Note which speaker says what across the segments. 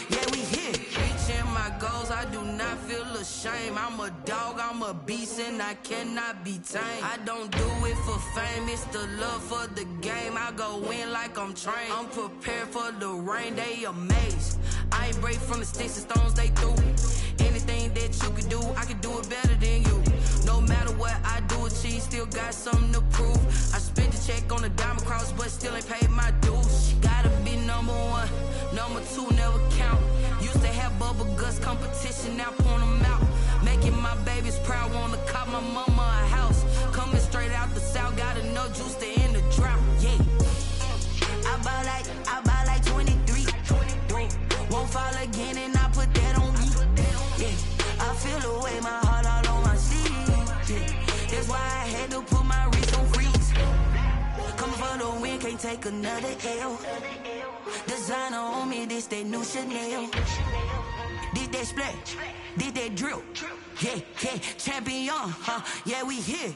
Speaker 1: Yeah, we here. Reaching my goals, I do not feel ashamed. I'm a dog, I'm a beast, and I cannot be tamed. I don't do it for fame, it's the love for the game. I go in like I'm trained. I'm prepared for the rain, they amazed. I ain't break from the sticks and stones they threw. Anything that you can do, I can do it better than you. No matter what I do, achieve, still got something to prove. I spent the check on the diamond cross, but still ain't paid my dues. Gotta be number one, number two never count. Used to have bubble guts competition, now point them out. Making my babies proud, wanna cop my mama a house. Coming straight out the south, got enough juice to end the drought. Yeah, I buy like 23. Won't fall again, and I put that on me. Yeah, I feel the way, my heart all on my sleeve. Yeah, that's why I had to put my wrist on freeze. Coming for the win, can't take another L. Designer on me, this that new Chanel. Did that splash, did that drill. Yeah, champion, yeah, we here.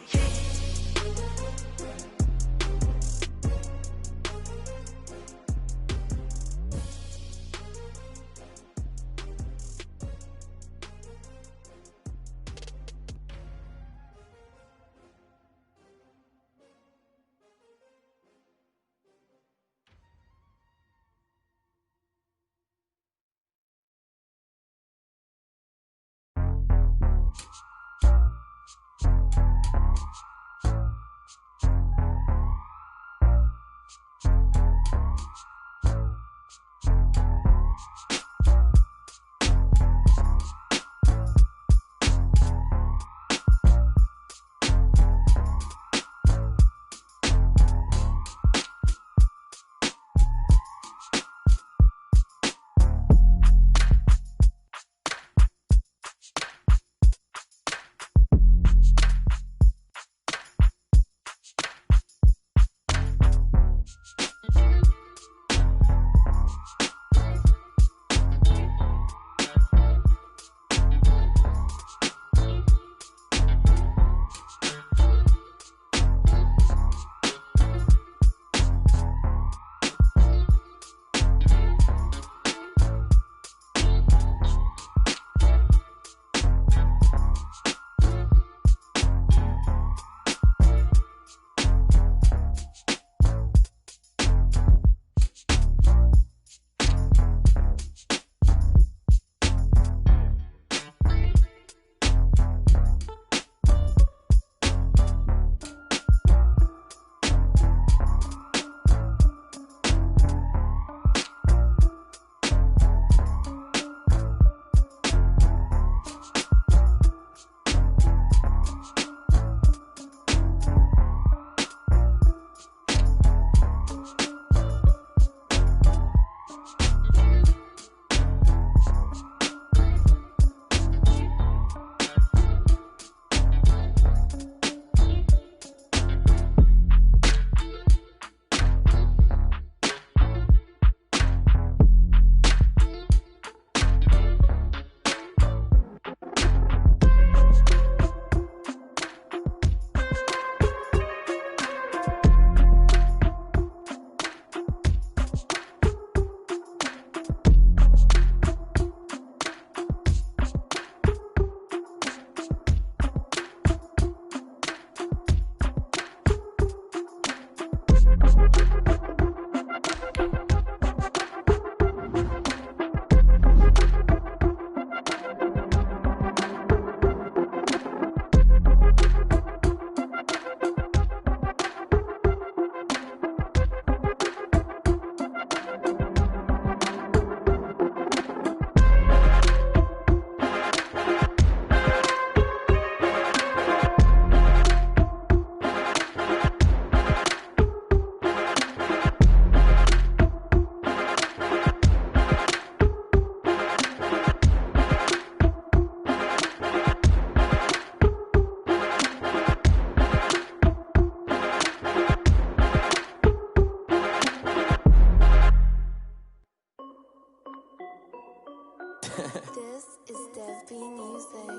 Speaker 2: This is Dev B Music.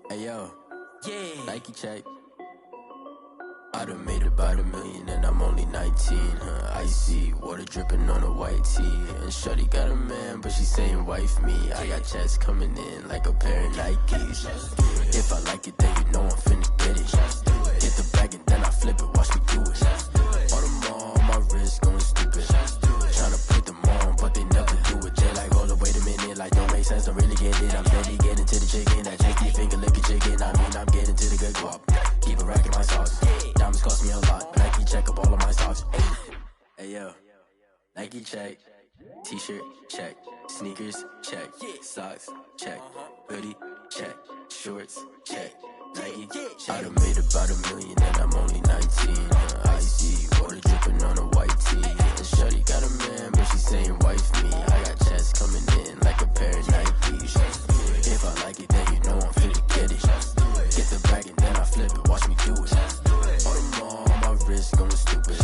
Speaker 3: Hey yo,
Speaker 1: Yeah.
Speaker 3: Nike check.
Speaker 1: I done made about $1 million and I'm only 19. Icy water dripping on a white tee. And shorty got a man, but she saying wife me. I got checks coming in like a pair of Nikes. If I like it, then you know I'm finna get it. Get the bag and then I flip it, watch me do it. All them on my wrist going stupid. Tryna put them on, but they never do it. They like, hold up, wait a minute, like don't make sense, don't really get it. I'm steady getting to the chicken, that tasty finger licking chicken. I mean, I'm getting to the good guap. Keep a rack in my socks. Diamonds cost me a lot. Nike check up all of my socks. Hey yo, Nike check. T-shirt check. Sneakers check. Socks check. Hoodie check. Shorts check. Nike check. I done made about $1 million and I'm only 19. Icy water dripping on a white tee. And shorty got a man, but she saying wife me. I got checks coming in like a pair of Nikes. If I like it, then you know I'm finna get it. Get the bag and then I flip it, watch me do it. All them on my wrist going stupid.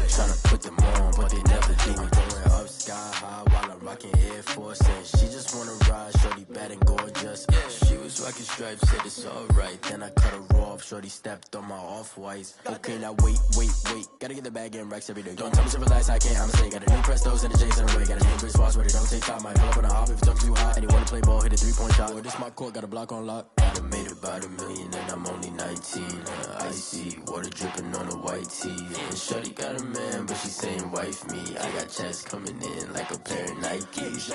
Speaker 1: Tryna put them on, but they never do it. Going up sky high while I'm rocking Air Force. And she just wanna ride, shorty bad and gorgeous. She was rocking stripes, said it's alright. Then I cut her off, shorty stepped on my off-whites. Okay, now wait. Gotta get the bag and racks every day. Don't tell me to relax, I can't, I'ma say. Got a new Prestos and a J's in the way. Got a new wrist watch, but it don't take time. Might pull up on a hop if it's up too hot. And you wanna play ball, hit a 3-point shot. Well, this my court, got a block on lock. I done made about $1 million and I'm only 19. Icy water dripping on a white tee. And shorty got a man, but she saying wife me. I got checks coming in like a pair of Nikes.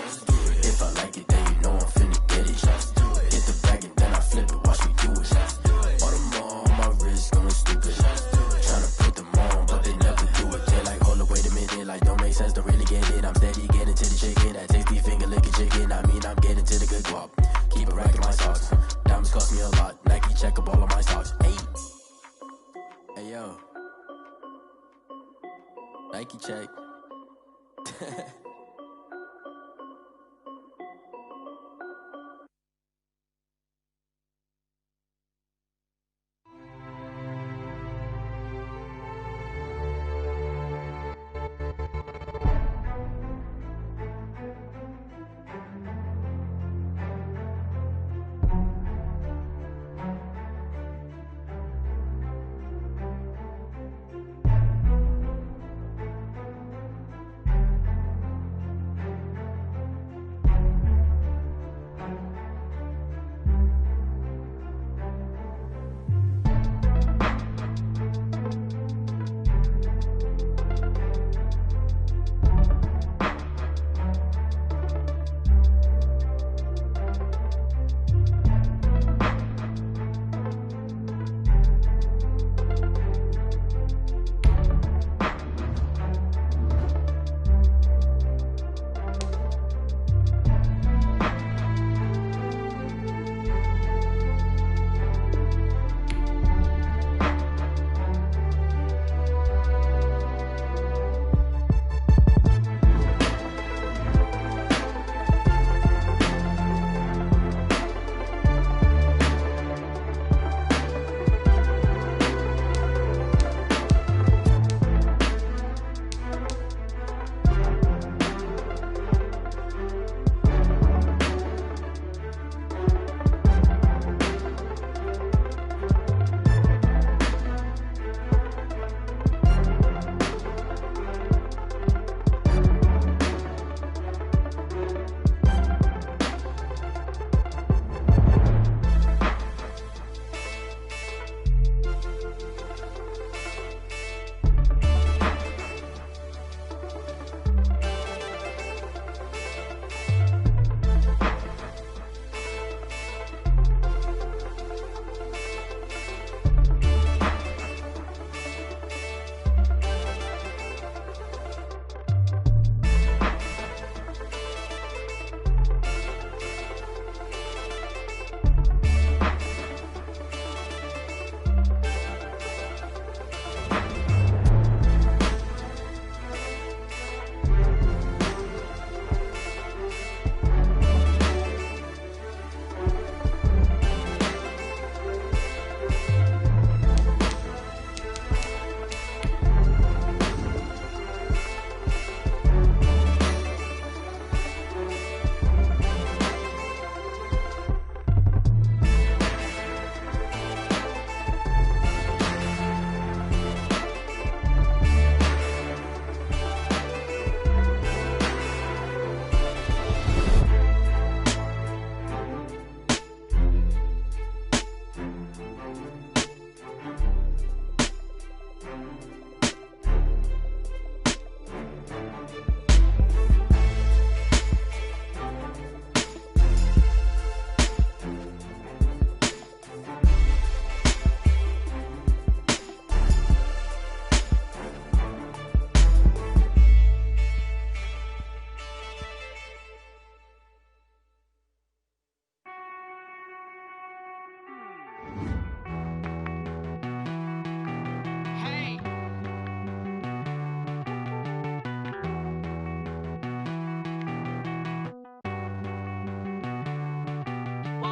Speaker 1: If I like it, then you know I'm finna get it. Hit the bag and then I flip it, watch me do it. All them on my wrist going stupid. Tryna put them on, but they never do it. They like, hold up, wait a minute, like don't make sense, don't really get it. I'm steady getting to the chicken, that tasty finger licking chicken. I mean, I'm getting to the good guap. Keep a rack in my socks. Diamonds cost me a lot. Nike check up all of my socks. Hey yo, Nike check.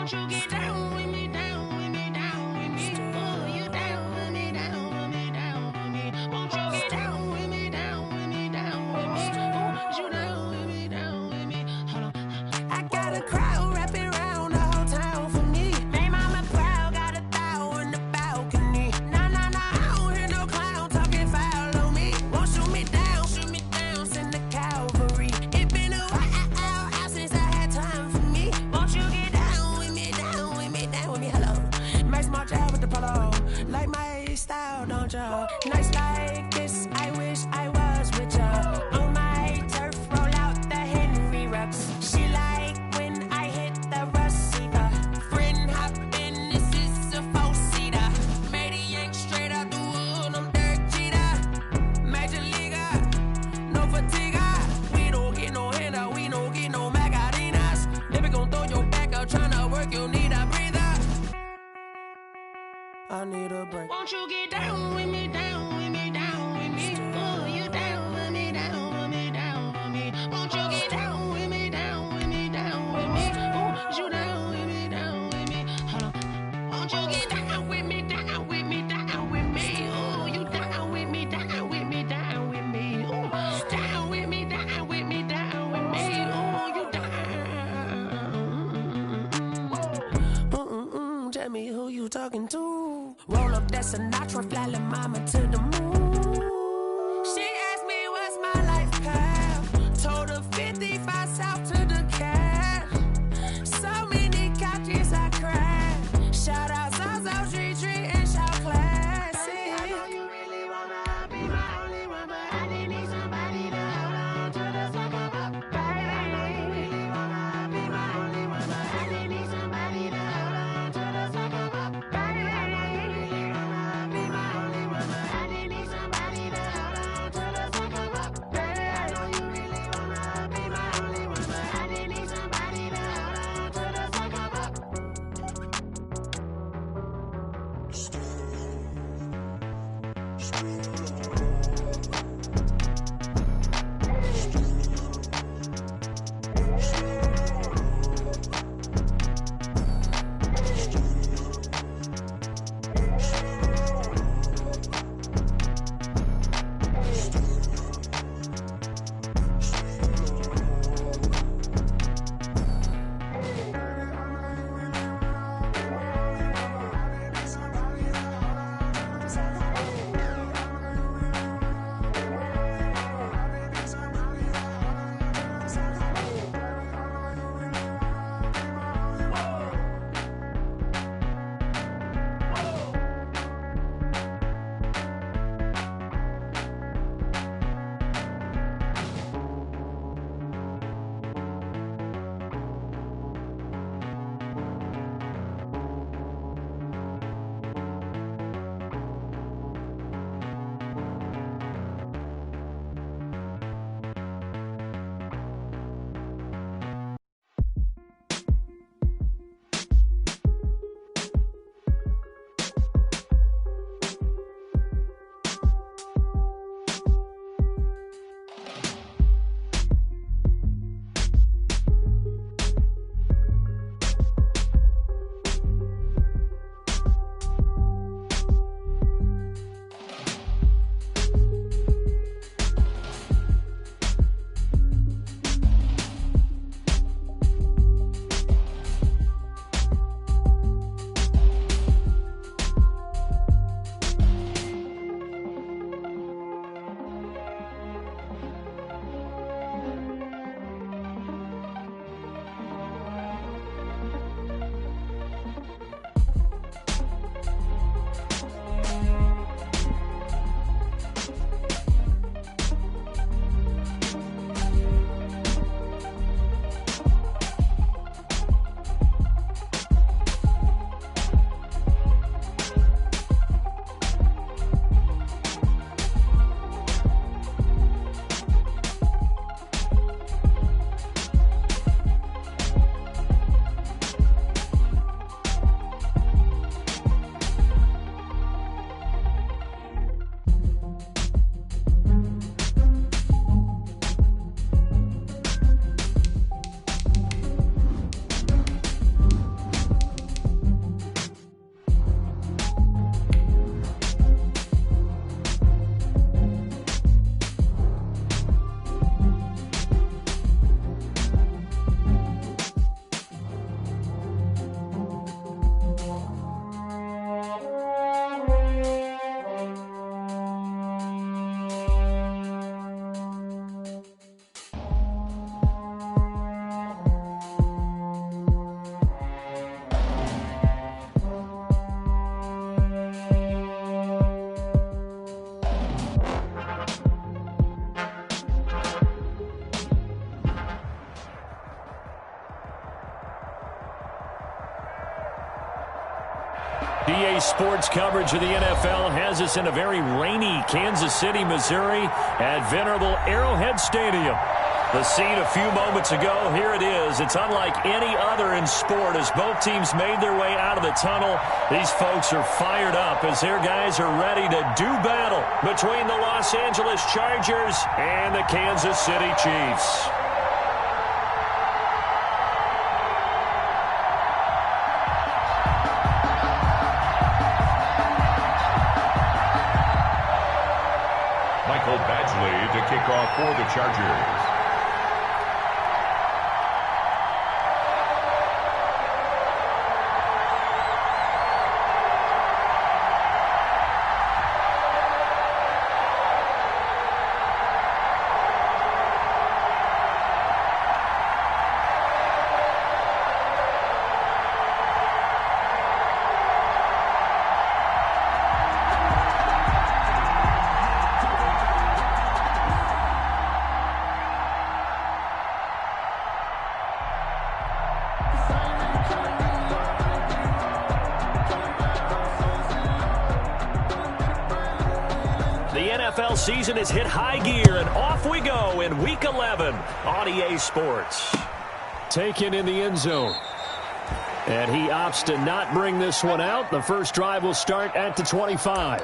Speaker 1: Won't you get down with me, down with me, down with me? Oh, you down with me, down with me, down with me. Won't you get down with me, down with me, down with me? Oh, you down with me, down with me? Hold on. I got a crowd wrapping around the whole town for me. May mama crowd got a thou on the balcony. Nah, nah, nah, I don't hear no clown talking foul on me. Won't shoot me down, send the cavalry. It been a while since I had time for me. Won't you get down with me, down with me, down with me? Hello. Nice march out with the polo. Like my style, don't ya? Nice like this, I wish I was with ya. On my turf, roll out the Henry Rux. She like when I hit the receiver. Friend hop in, this is a four-seater. Made a yank straight out the wood, I'm Derek Jeter. Major leaguer, no fatigue. We don't get no handout, we don't get no Macarinas. Never gon' throw your back out, tryna work, you need a breather. I need a break. Won't you get down with me, down with me, down with me? Oh, you down with me, down with me, down with me? Won't you get down with me, down with me, down with me? Oh, you down with me, down with me? Hold on. Won't you get down with me, down with me, down with me? Oh, you down with me, down with me, down with me? Oh, down with me, down with me, down with me? Oh, you down. Tell me who you talking to. Roll up that Sinatra, fly la mama to the moon. She asked me what's my life path. Told her 55 south to the cash. So many couches I crashed. Shout out Zaza, Tree Tree, and shout classic. I know you really wanna be my only one, but I didn't need somebody to hold on to the sucker up. Baby, I know you really wanna be my only one, but I didn't need somebody to hold on to the sucker up. Baby, I know you really wanna be my only one, but I didn't
Speaker 3: EA Sports coverage of the NFL has us in a very rainy Kansas City, Missouri at venerable Arrowhead Stadium. The scene a few moments ago, here it is. It's unlike any other in sport as both teams made their way out of the tunnel. These folks are fired up as their guys are ready to do battle between the Los Angeles Chargers and the Kansas City Chiefs.
Speaker 4: Michael Badgley to kick off for the Chargers.
Speaker 3: NFL season has hit high gear, and off we go in Week 11 on EA Sports. Taken in the end zone. And he opts to not bring this one out. The first drive will start at the 25.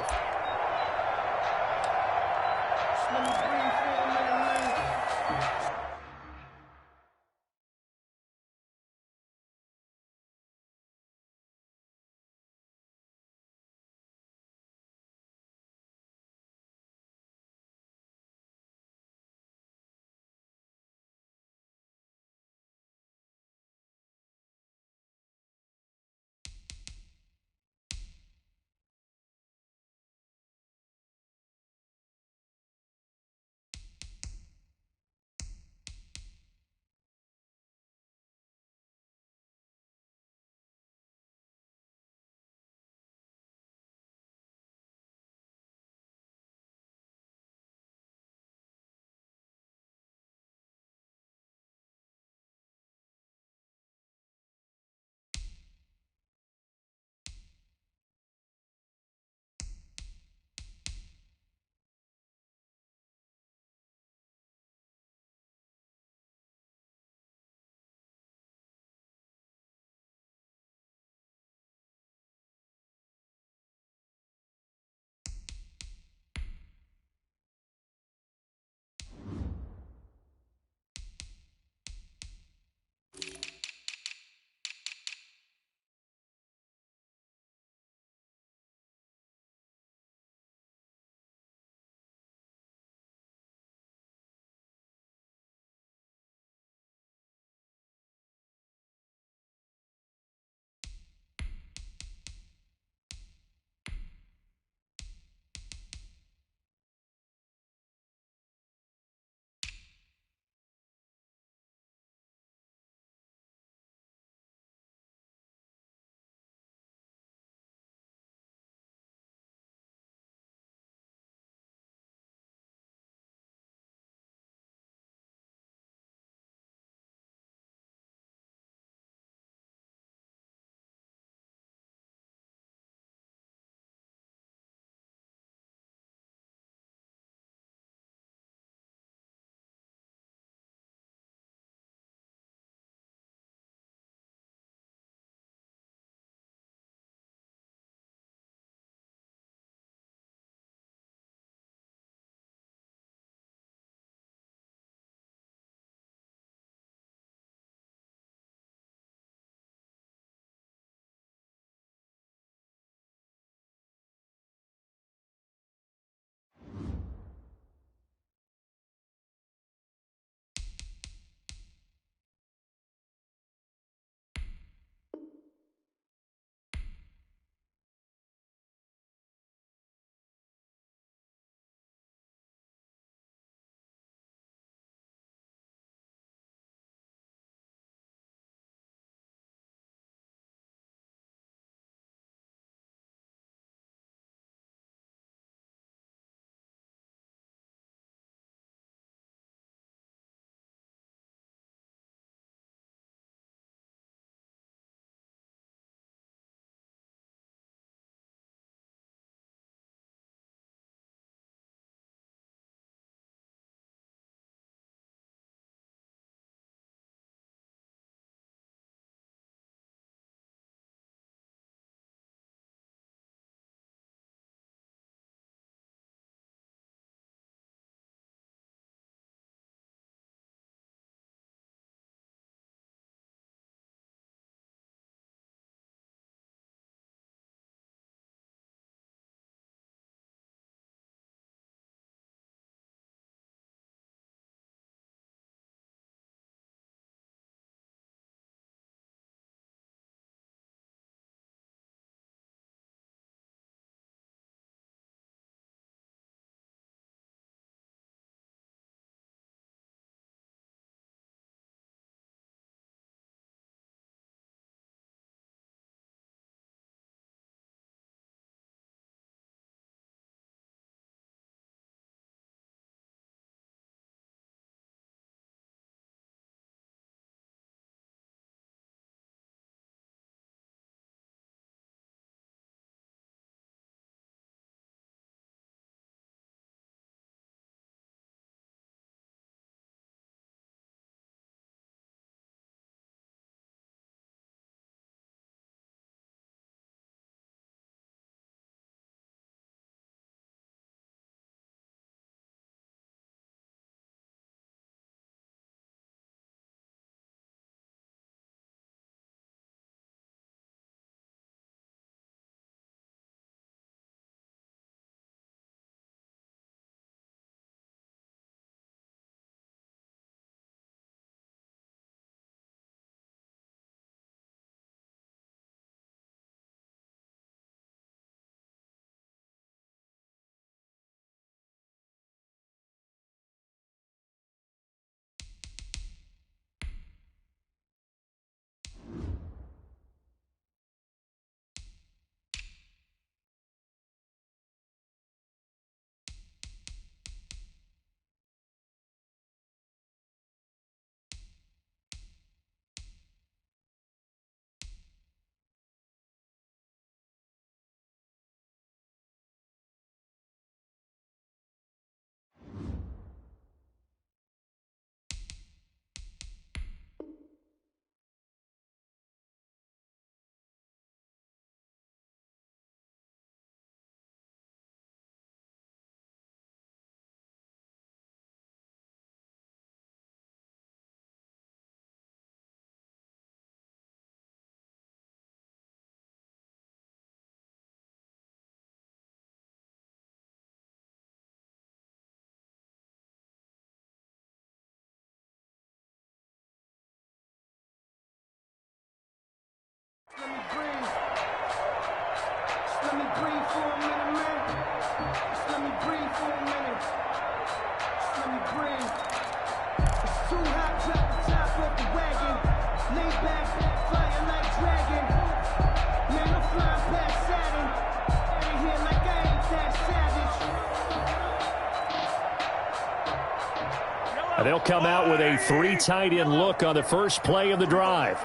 Speaker 3: They'll come out with a 3 tight end look on the first play of the drive.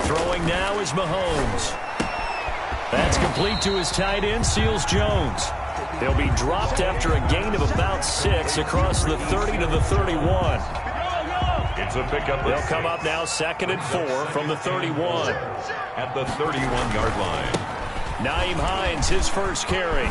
Speaker 3: Throwing now is Mahomes. That's complete to his tight end, Seals Jones. They'll be dropped after a gain of about 6 across the 30 to the 31.
Speaker 4: It's a pickup.
Speaker 3: They'll come up now 2nd and 4 from the 31.
Speaker 4: At the 31-yard line.
Speaker 3: Nyheim Hines, his first carry.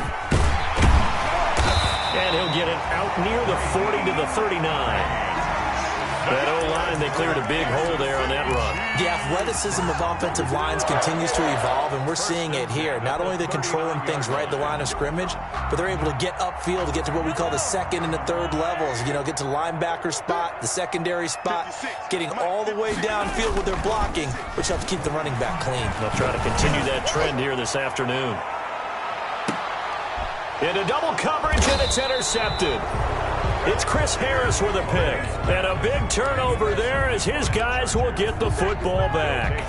Speaker 3: And he'll get it out near the 40 to the 39. That O-line, they cleared a big hole there on that run.
Speaker 5: The athleticism of offensive lines continues to evolve, and we're seeing it here. Not only are they controlling things right at the line of scrimmage, but they're able to get upfield to get to what we call the 2nd and the 3rd levels. You know, get to the linebacker spot, the secondary spot, getting all the way downfield with their blocking, which helps keep the running back clean.
Speaker 3: They'll try to continue that trend here this afternoon. Into double coverage, and it's intercepted. It's Chris Harris with a pick. And a big turnover there as his guys will get the football back.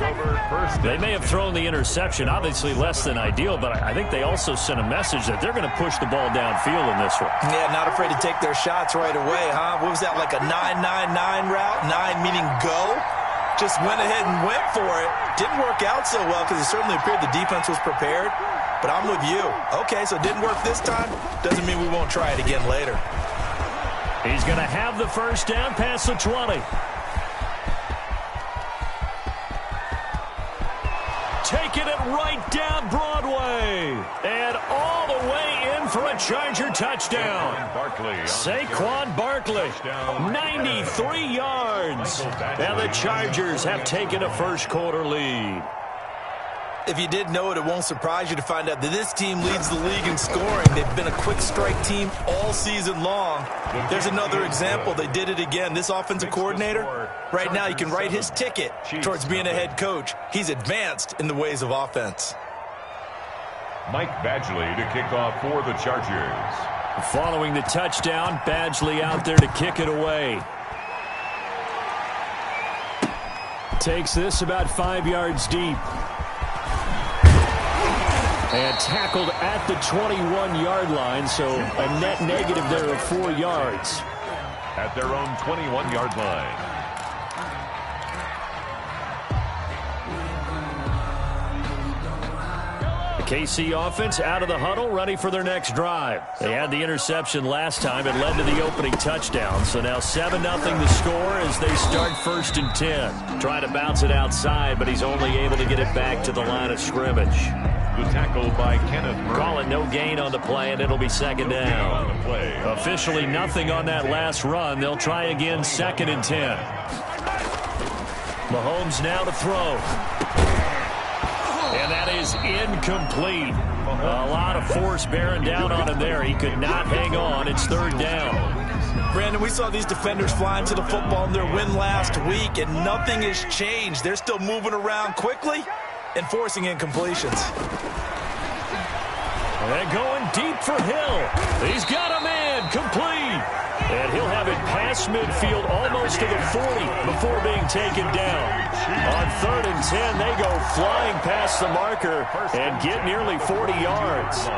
Speaker 3: They may have thrown the interception, obviously less than ideal, but I think they also sent a message that they're going to push the ball downfield in this one.
Speaker 5: Yeah, not afraid to take their shots right away, huh? What was that, like a 9-9-9 route? 9 meaning go? Just went ahead and went for it. Didn't work out so well because it certainly appeared the defense was prepared. But I'm with you. Okay, so it didn't work this time. Doesn't mean we won't try it again later.
Speaker 3: He's going to have the first down past the 20. Taking it right down Broadway. And all the way in for a Charger touchdown. Saquon Barkley, 93 yards. And the Chargers have taken a first quarter lead.
Speaker 5: If you didn't know it, it won't surprise you to find out that this team leads the league in scoring. They've been a quick strike team all season long. There's another example. They did it again. This offensive coordinator, right now, you can write his ticket towards being a head coach. He's advanced in the ways of offense.
Speaker 4: Mike Badgley to kick off for the Chargers.
Speaker 3: Following the touchdown, Badgley out there to kick it away. Takes this about 5 yards deep. And tackled at the 21-yard line, so a net negative there of 4 yards.
Speaker 4: At their own 21-yard line.
Speaker 3: The KC offense out of the huddle, ready for their next drive. They had the interception last time. It led to the opening touchdown. So now 7-0 the score as they start 1st and 10. Trying to bounce it outside, but he's only able to get it back to the line of scrimmage.
Speaker 4: The tackle by Kenneth Murray.
Speaker 3: Call it no gain on the play, and it'll be 2nd down. Officially nothing on that last run. They'll try again 2nd and 10. Mahomes now to throw. And that is incomplete. A lot of force bearing down on him there. He could not hang on. It's 3rd down.
Speaker 5: Brandon, we saw these defenders flying to the football in their win last week, and nothing has changed. They're still moving around quickly and forcing incompletions.
Speaker 3: And going deep for Hill. He's got a man, complete. And he'll have it past midfield almost to the 40 before being taken down. On 3rd and 10, they go flying past the marker and get nearly 40 yards.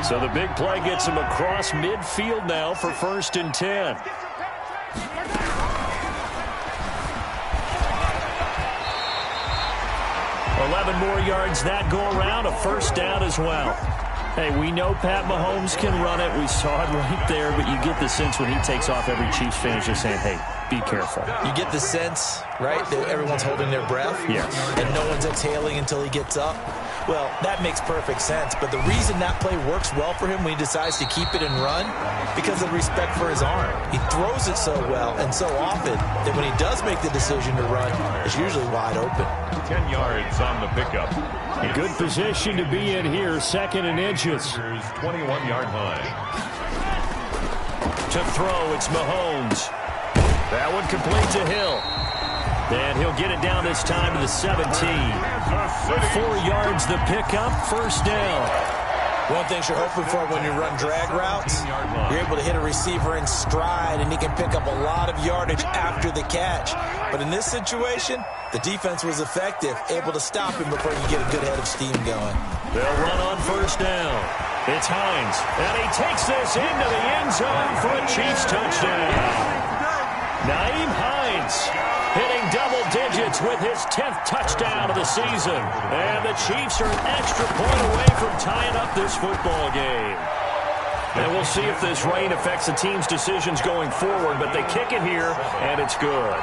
Speaker 3: So the big play gets him across midfield now for 1st and 10. More yards that go around, a 1st down as well. Hey, we know Pat Mahomes can run it. We saw it right there, but you get the sense when he takes off, every Chiefs fan is just saying, hey, be careful.
Speaker 5: You get the sense, right, that everyone's holding their breath?
Speaker 3: Yes.
Speaker 5: And no one's exhaling until he gets up? Well, that makes perfect sense, but the reason that play works well for him when he decides to keep it and run, because of respect for his arm. He throws it so well and so often that when he does make the decision to run, it's usually wide open.
Speaker 4: 10 yards on the pickup.
Speaker 3: A good position to be in here, 2nd and inches.
Speaker 4: 21-yard line.
Speaker 3: To throw, it's Mahomes. That one complete to Hill. And he'll get it down this time to the 17. 4 yards the pickup, first down.
Speaker 5: One thing you're hoping for when you run drag routes, you're able to hit a receiver in stride, and he can pick up a lot of yardage after the catch. But in this situation, the defense was effective, able to stop him before you get a good head of steam going.
Speaker 3: They'll run on first down. It's Hines, and he takes this into the end zone for a Chiefs touchdown. Nyheim Hines hitting double digits with his 10th touchdown of the season. And the Chiefs are an extra point away from tying up this football game. And we'll see if this rain affects the team's decisions going forward, but they kick it here, and it's good.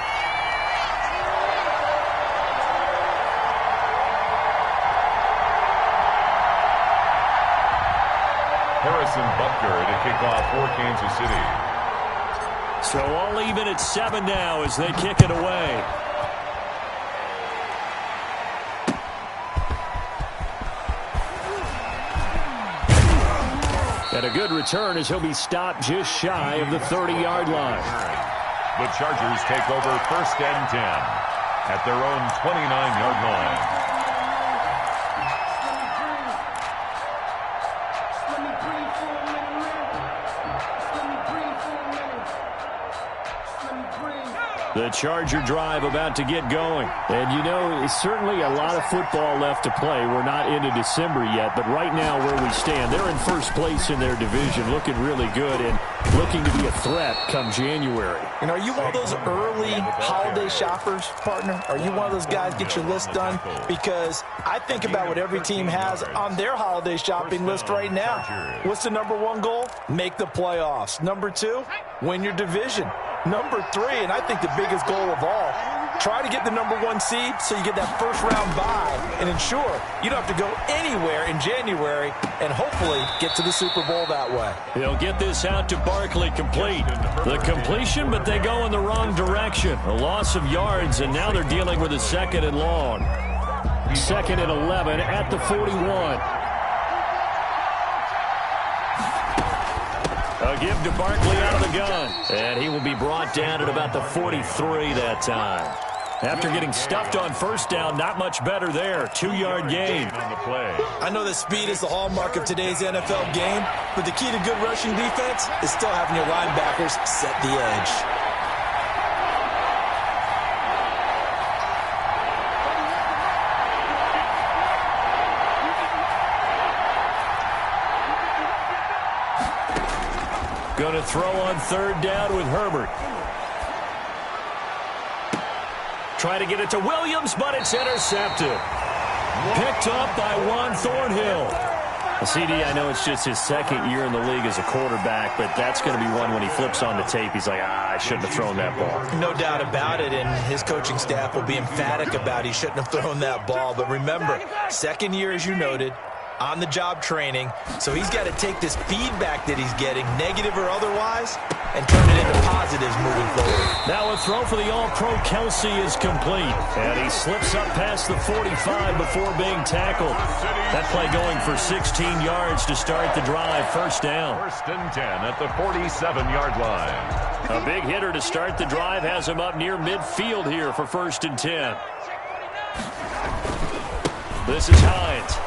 Speaker 4: Harrison Butker to kick off for Kansas City.
Speaker 3: So all even at 7 now as they kick it away. And a good return as he'll be stopped just shy of the 30-yard line.
Speaker 4: The Chargers take over first and 10 at their own 29-yard line.
Speaker 3: The Charger drive about to get going. And, you know, it's certainly a lot of football left to play. We're not into December yet, but right now where we stand, they're in first place in their division, looking really good and looking to be a threat come January.
Speaker 5: And are you one of those early holiday shoppers, partner? Are you one of those guys get your list done? Because I think about what every team has on their holiday shopping list right now. What's the #1 goal? Make the playoffs. #2, win your division. #3, and I think the biggest goal of all, try to get the #1 seed so you get that first-round bye and ensure you don't have to go anywhere in January and hopefully get to the Super Bowl that way.
Speaker 3: They'll get this out to Barkley complete. The completion, but they go in the wrong direction. A loss of yards, and now they're dealing with a 2nd and long. 2nd and 11 at the 41. A give to Barkley out of the gun. And he will be brought down at about the 43 that time. After getting stuffed on first down, not much better there. 2-yard gain.
Speaker 4: On the play.
Speaker 5: I know that speed is the hallmark of today's NFL game, but the key to good rushing defense is still having your linebackers set the edge.
Speaker 3: Going to throw on 3rd down with Herbert. Try to get it to Williams, but it's intercepted. Picked up by Juan Thornhill. CD, I know it's just his 2nd year in the league as a quarterback, but that's going to be one when he flips on the tape, he's like, I shouldn't have thrown that ball.
Speaker 5: No doubt about it, and his coaching staff will be emphatic about he shouldn't have thrown that ball. But remember, 2nd year, as you noted, on-the-job training, so he's got to take this feedback that he's getting, negative or otherwise, and turn it into positives moving forward.
Speaker 3: Now a throw for the All-Pro Kelsey is complete, and he slips up past the 45 before being tackled. That play going for 16 yards to start the drive, first down.
Speaker 4: 1st and 10 at the 47-yard line.
Speaker 3: A big hitter to start the drive has him up near midfield here for 1st and 10. This is Hines.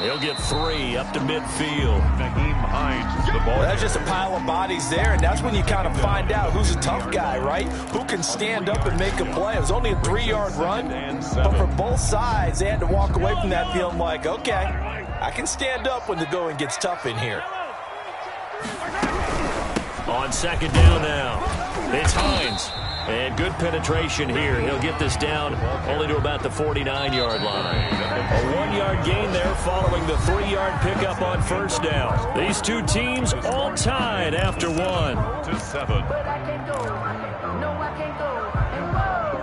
Speaker 3: He'll get 3 up to midfield.
Speaker 4: Nyheim Hines is the ball.
Speaker 5: Well, that's just a pile of bodies there, and that's when you kind of find out who's a tough guy, right? Who can stand up and make a play. It was only a 3-yard run, but for both sides, they had to walk away from that feeling like, okay, I can stand up when the going gets tough in here.
Speaker 3: On 2nd down now, it's Hines. And good penetration here. He'll get this down only to about the 49-yard line. A 1-yard gain there following the 3-yard pickup on first down. These two teams all tied after 1.
Speaker 4: To 7.
Speaker 6: But I can't go. No, I can't go. And whoa,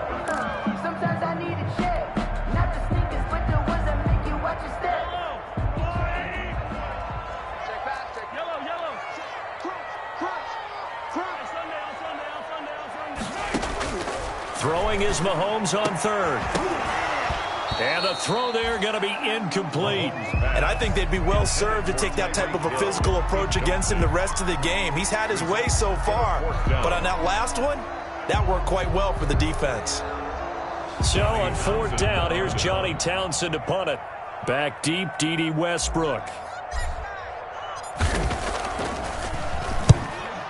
Speaker 6: sometimes I need a check. Not the sneakers, but the ones that make you watch your step.
Speaker 7: Check pass, check. Yellow. Crunch.
Speaker 3: Throwing is Mahomes on 3rd. And the throw there going to be incomplete.
Speaker 5: And I think they'd be well served to take that type of a physical approach against him the rest of the game. He's had his way so far, but on that last one, That worked quite well for the defense.
Speaker 3: So on 4th down, here's Johnny Townsend to punt it. Back deep, D.D. Westbrook.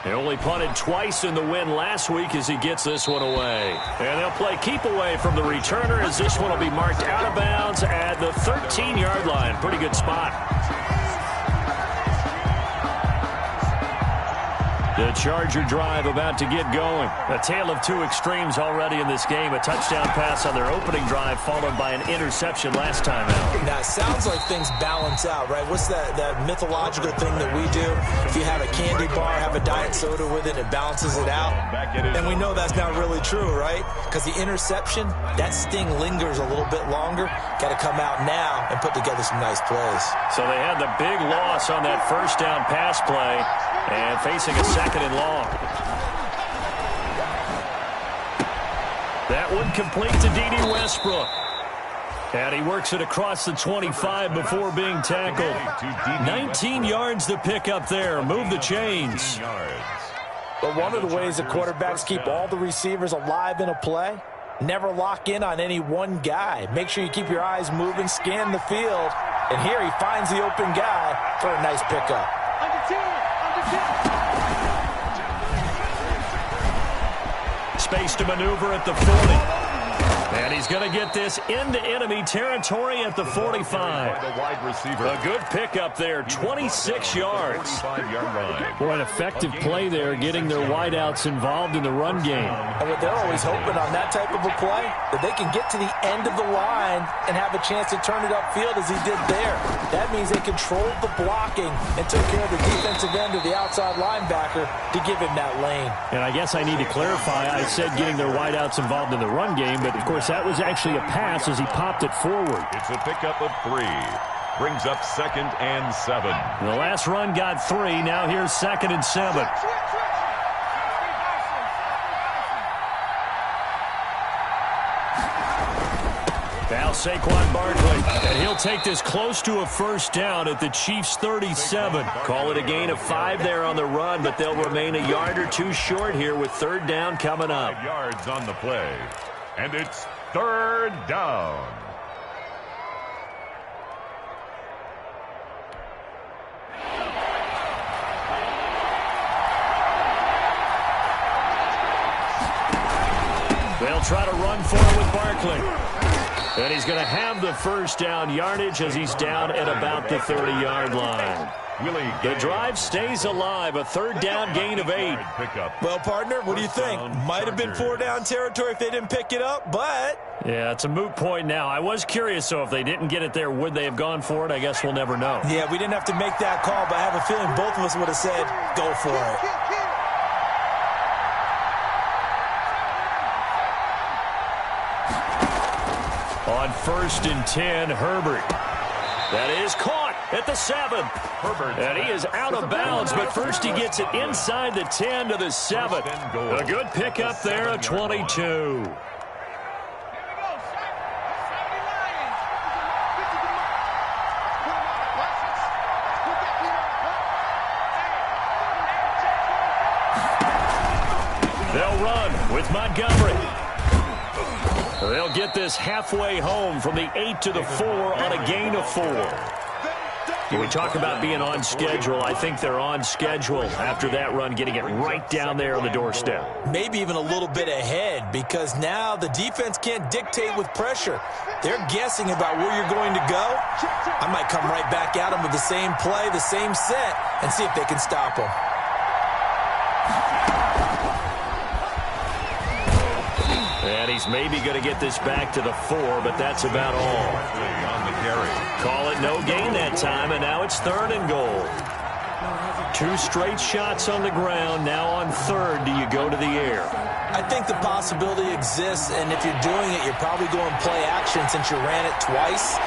Speaker 3: He only punted twice in the win last week as he gets this one away. And they'll play keep away from the returner as this one will be marked out of bounds at the 13-yard line. Pretty good spot. The Charger drive about to get going. A tale of two extremes already in this game. A touchdown pass on their opening drive followed by an interception last time out.
Speaker 5: Now, it sounds like things balance out, right? What's that mythological thing that we do? If you have a candy bar, have a diet soda with it, it balances it out. And we know that's not really true, right? Because the interception, that sting lingers a little bit longer. Got to come out now and put together some nice plays.
Speaker 3: So they had the big loss on that first down pass play and facing a second and long. That one complete to D.D. Westbrook. And he works it across the 25 before being tackled. 19 yards to pick up there. Move the chains.
Speaker 5: But one of the ways that quarterbacks keep all the receivers alive in a play, never lock in on any one guy. Make sure you keep your eyes moving, scan the field. And here he finds the open guy for a nice pickup.
Speaker 3: Space to maneuver at the 40. And he's going to get this into enemy territory at the 45. A good pickup there, 26 yards. Boy, an effective play there, getting their wideouts involved in the run game.
Speaker 5: And what they're always hoping on that type of a play, that they can get to the end of the line and have a chance to turn it upfield as he did there. That means they controlled the blocking and took care of the defensive end of the outside linebacker to give him that lane.
Speaker 3: And I guess I need to clarify, I said getting their wideouts involved in the run game, but of course that was actually a pass as he popped it forward.
Speaker 4: It's a pickup of 3. Brings up 2nd and 7.
Speaker 3: The last run got 3. Now here's 2nd and 7. Now Saquon Barkley, and he'll take this close to a first down at the Chiefs' 37. Call it a gain of 5 there on the run, but they'll remain a yard or two short here with 3rd down coming up.
Speaker 4: 5 yards on the play, and it's 3rd down.
Speaker 3: They'll try to run for it with Barkley. And he's going to have the first down yardage as he's down at about the 30-yard line. The drive stays alive, a 3rd down gain of 8.
Speaker 5: Well, partner, what do you think? Might have been 4-down territory if they didn't pick it up, but...
Speaker 3: Yeah, it's a moot point now. I was curious, so if they didn't get it there, would they have gone for it? I guess we'll never know.
Speaker 5: Yeah, we didn't have to make that call, but I have a feeling both of us would have said, go for it.
Speaker 3: On 1st and 10, Herbert. That is caught at the 7.
Speaker 4: Herbert.
Speaker 3: And he is out of bounds, but first he gets it inside the 10 to the 7. A good pickup there, a 22. They'll run with Montgomery. They'll get this halfway home from the 8 to the 4 on a gain of 4. When we talk about being on schedule, I think they're on schedule after that run, getting it right down there on the doorstep.
Speaker 5: Maybe even a little bit ahead, because now the defense can't dictate with pressure. They're guessing about where you're going to go. I might come right back at them with the same play, the same set, and see if they can stop them.
Speaker 3: And he's maybe going to get this back to the 4, but that's about all.
Speaker 4: On the carry.
Speaker 3: Call it no gain that time, and now it's 3rd and goal. 2 straight shots on the ground. Now on 3rd, do you go to the air?
Speaker 5: I think the possibility exists, and if you're doing it, you're probably going play action since you ran it twice.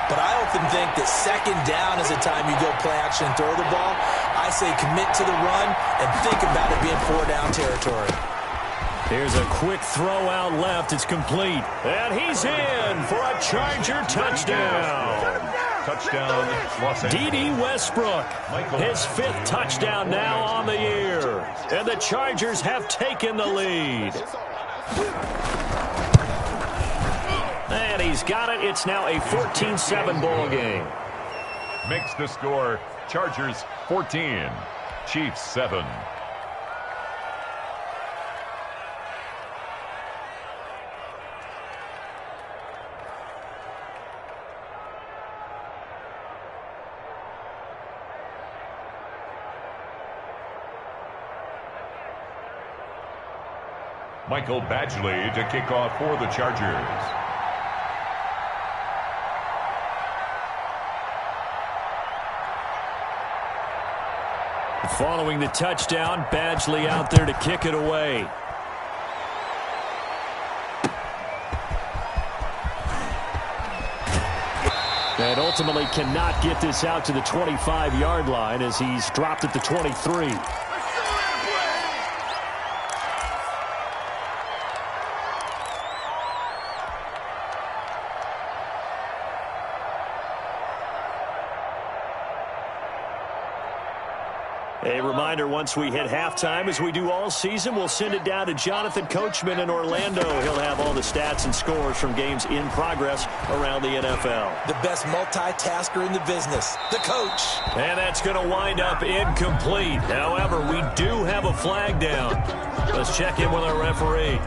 Speaker 5: But I often think that 2nd down is the time you go play action and throw the ball. I say commit to the run and think about it being 4-down territory.
Speaker 3: Here's a quick throw out left. It's complete. And he's in for a Charger touchdown.
Speaker 4: Touchdown, Los Angeles.
Speaker 3: D.D. Westbrook, his 5th touchdown now on the year. And the Chargers have taken the lead. And he's got it. It's now a 14-7 ball game.
Speaker 4: Makes the score Chargers 14, Chiefs 7. Michael Badgley to kick off for the Chargers.
Speaker 3: Following the touchdown, Badgley out there to kick it away. And ultimately cannot get this out to the 25-yard line as he's dropped at the 23. A reminder, once we hit halftime, as we do all season, we'll send it down to Jonathan Coachman in Orlando. He'll have all the stats and scores from games in progress around the NFL.
Speaker 5: The best multitasker in the business, the coach.
Speaker 3: And that's going to wind up incomplete. However, we do have a flag down. Let's check in with our referee.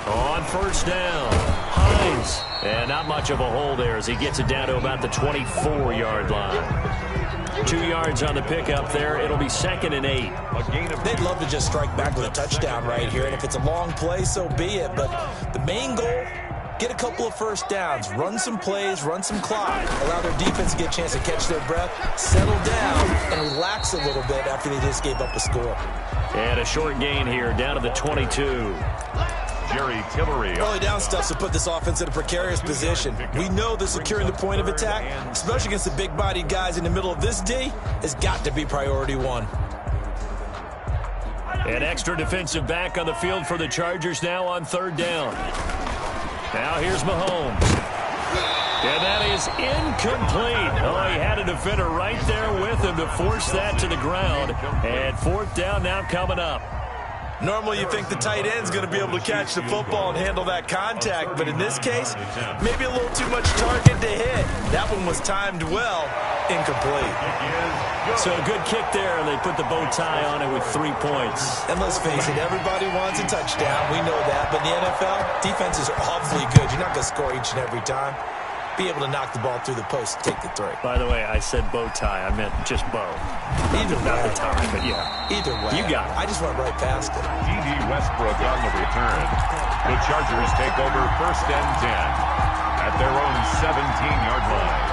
Speaker 3: On first down, Hines. And not much of a hole there as he gets it down to about the 24-yard line. 2 yards on the pickup there. It'll be 2nd and 8.
Speaker 5: They'd love to just strike back with a touchdown right here. And if it's a long play, so be it. But the main goal, get a couple of first downs. Run some plays, run some clock. Allow their defense to get a chance to catch their breath, settle down, and relax a little bit after they just gave up a score.
Speaker 3: And a short gain here down to the 22.
Speaker 4: Jerry Tillery.
Speaker 5: Early down stuff to put this offense in a precarious position. We know that securing the point of attack, especially against the big-bodied guys in the middle of this D, has got to be priority one.
Speaker 3: An extra defensive back on the field for the Chargers now on 3rd down. Now here's Mahomes. And that is incomplete. Oh, he had a defender right there with him to force that to the ground. And 4th down now coming up.
Speaker 5: Normally you think the tight end's going to be able to catch the football and handle that contact, but in this case, maybe a little too much target to hit. That one was timed well, incomplete.
Speaker 3: So a good kick there, and they put the bow tie on it with 3 points.
Speaker 5: And let's face it, everybody wants a touchdown. We know that, but in the NFL, defenses are awfully good. You're not going to score each and every time. Be able to knock the ball through the post and take the 3.
Speaker 3: By the way, I said bow tie. I meant just bow.
Speaker 5: Either way.
Speaker 3: Not the tie, but yeah.
Speaker 5: Either way.
Speaker 3: You got it.
Speaker 5: I just went right past it.
Speaker 4: D.D. Westbrook on the return. The Chargers take over 1st and 10 at their own 17-yard line.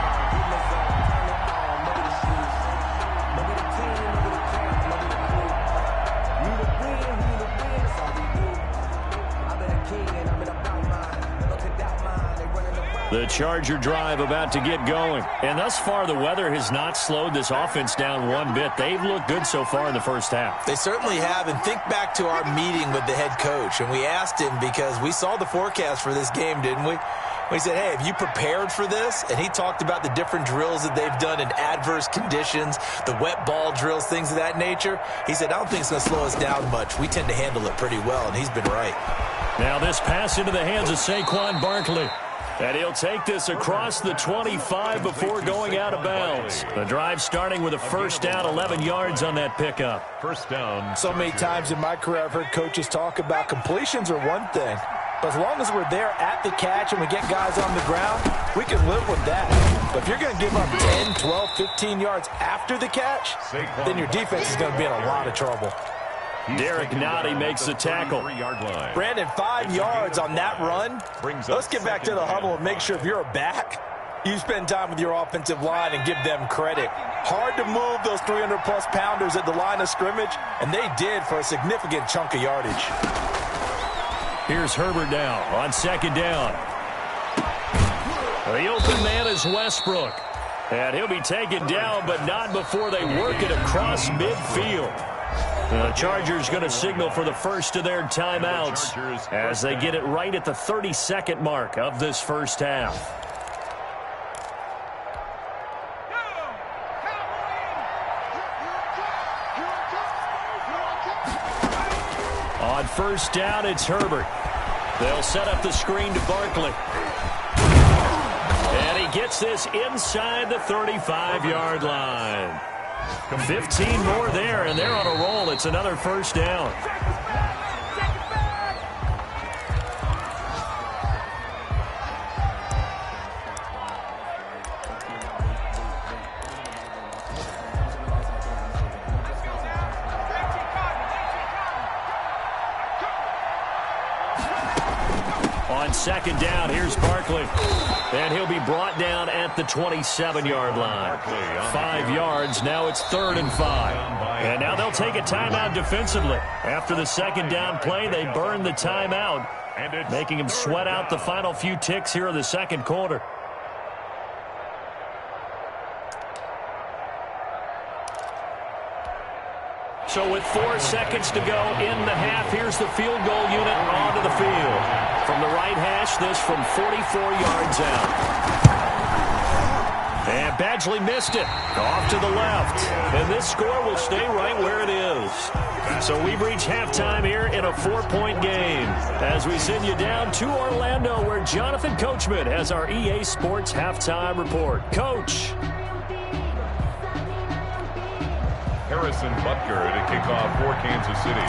Speaker 3: The Charger drive about to get going. And thus far, the weather has not slowed this offense down one bit. They've looked good so far in the first half.
Speaker 5: They certainly have. And think back to our meeting with the head coach. And we asked him because we saw the forecast for this game, didn't we? We said, hey, have you prepared for this? And he talked about the different drills that they've done in adverse conditions, the wet ball drills, things of that nature. He said, I don't think it's going to slow us down much. We tend to handle it pretty well, and he's been right.
Speaker 3: Now this pass into the hands of Saquon Barkley. And he'll take this across the 25 before going out of bounds. The drive starting with a first down, 11 yards on that pickup.
Speaker 4: First down.
Speaker 5: So many times in my career I've heard coaches talk about completions are one thing. But as long as we're there at the catch and we get guys on the ground, we can live with that. But if you're going to give up 10, 12, 15 yards after the catch, then your defense is going to be in a lot of trouble.
Speaker 3: Derek Nottie makes the tackle.
Speaker 5: Brandon, 5 yards on that run. Let's get back to the huddle and make sure if you're a back, you spend time with your offensive line and give them credit. Hard to move those 300-plus pounders at the line of scrimmage, and they did for a significant chunk of yardage.
Speaker 3: Here's Herbert now on 2nd down. The open man is Westbrook. And he'll be taken down, but not before they work it across midfield. The Chargers going to signal for the first of their timeouts as they get it right at the 32nd mark of this first half. On first down, it's Herbert. They'll set up the screen to Barkley. And he gets this inside the 35-yard line. 15 more there, and they're on a roll. It's another first down. On second down, here's Barkley. And he'll be brought down at the 27-yard line. 5 yards, now it's 3rd and 5. And now they'll take a timeout defensively. After the second down play, they burn the timeout, making him sweat out the final few ticks here in the second quarter. So with 4 seconds to go in the half, here's the field goal unit onto the field. From the right hash, this from 44 yards out. And Badgley missed it. Off to the left. And this score will stay right where it is. So we've reached halftime here in a 4-point game. As we send you down to Orlando, where Jonathan Coachman has our EA Sports halftime report. Coach.
Speaker 4: Harrison Butker to kick off for Kansas City.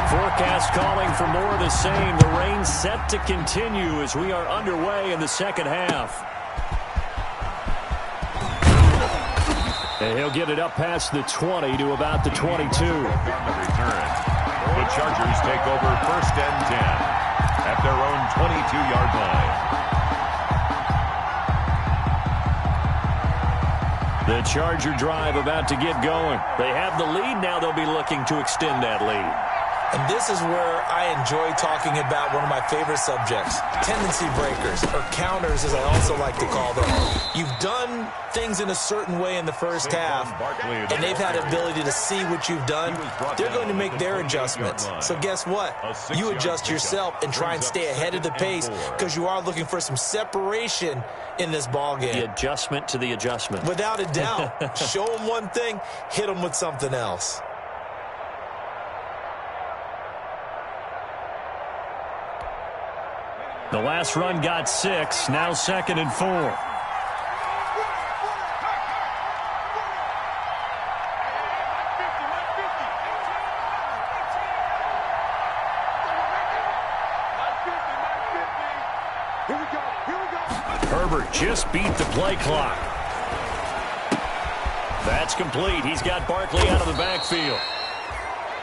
Speaker 3: Forecast calling for more of the same. The rain set to continue as we are underway in the second half. And he'll get it up past the 20 to about the 22.
Speaker 4: On the return, the Chargers take over 1st and 10 at their own 22-yard line.
Speaker 3: The Charger drive about to get going. They have the lead. Now they'll be looking to extend that lead.
Speaker 5: And this is where I enjoy talking about one of my favorite subjects, tendency breakers, or counters as I also like to call them. You've done things in a certain way in the first half, and they've had the ability to see what you've done. They're going to make their adjustments. So guess what? You adjust yourself and try and stay ahead of the pace because you are looking for some separation in this ball game.
Speaker 3: The adjustment to the adjustment.
Speaker 5: Without a doubt. Show them one thing, hit them with something else.
Speaker 3: The last run got 6, now 2nd and 4. Herbert just beat the play clock. That's complete. He's got Barkley out of the backfield.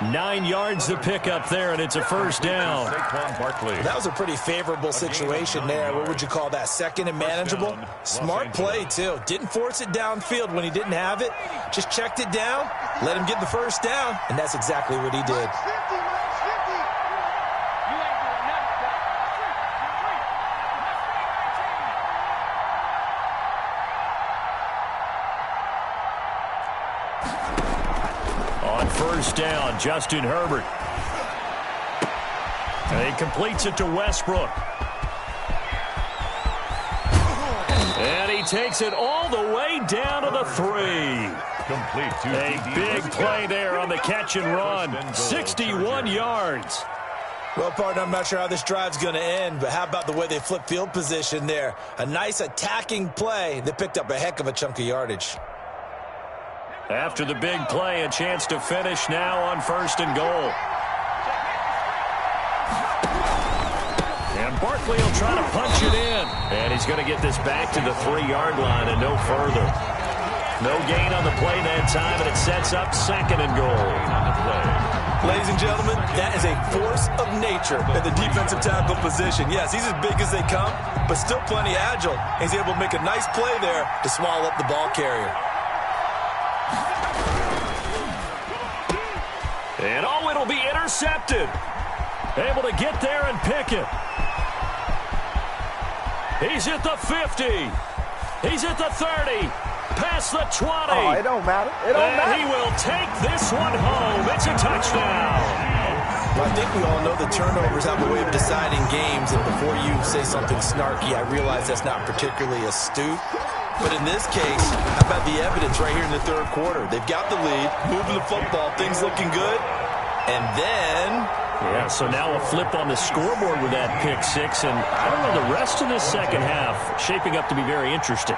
Speaker 3: 9 yards to pick up there, and it's a first down.
Speaker 5: That was a pretty favorable situation there. What would you call that? 2nd and manageable? Smart play, too. Didn't force it downfield when he didn't have it. Just checked it down, let him get the first down, and that's exactly what he did.
Speaker 3: First down, Justin Herbert. And he completes it to Westbrook. And he takes it all the way down to the 3.
Speaker 4: Complete to
Speaker 3: a big play there on the catch and run. 61 yards.
Speaker 5: Well, partner, I'm not sure how this drive's going to end, but how about the way they flip field position there? A nice attacking play that picked up a heck of a chunk of yardage.
Speaker 3: After the big play, a chance to finish now on 1st and goal. And Barkley will try to punch it in. And he's going to get this back to the 3-yard line and no further. No gain on the play that time, and it sets up 2nd and goal.
Speaker 5: Ladies and gentlemen, that is a force of nature at the defensive tackle position. Yes, he's as big as they come, but still plenty agile. He's able to make a nice play there to swallow up the ball carrier.
Speaker 3: And it'll be intercepted. Able to get there and pick it. He's at the 50. He's at the 30. Past the 20.
Speaker 8: Oh, it don't matter. It don't matter.
Speaker 3: He will take this one home. It's a touchdown.
Speaker 5: Well, I think we all know the turnovers have a way of deciding games, and before you say something snarky, I realize that's not particularly astute. But in this case, how about the evidence right here in the third quarter? They've got the lead, moving the football, things looking good, and then...
Speaker 3: Yeah, so now a flip on the scoreboard with that pick six, and I don't know, the rest of this second half shaping up to be very interesting.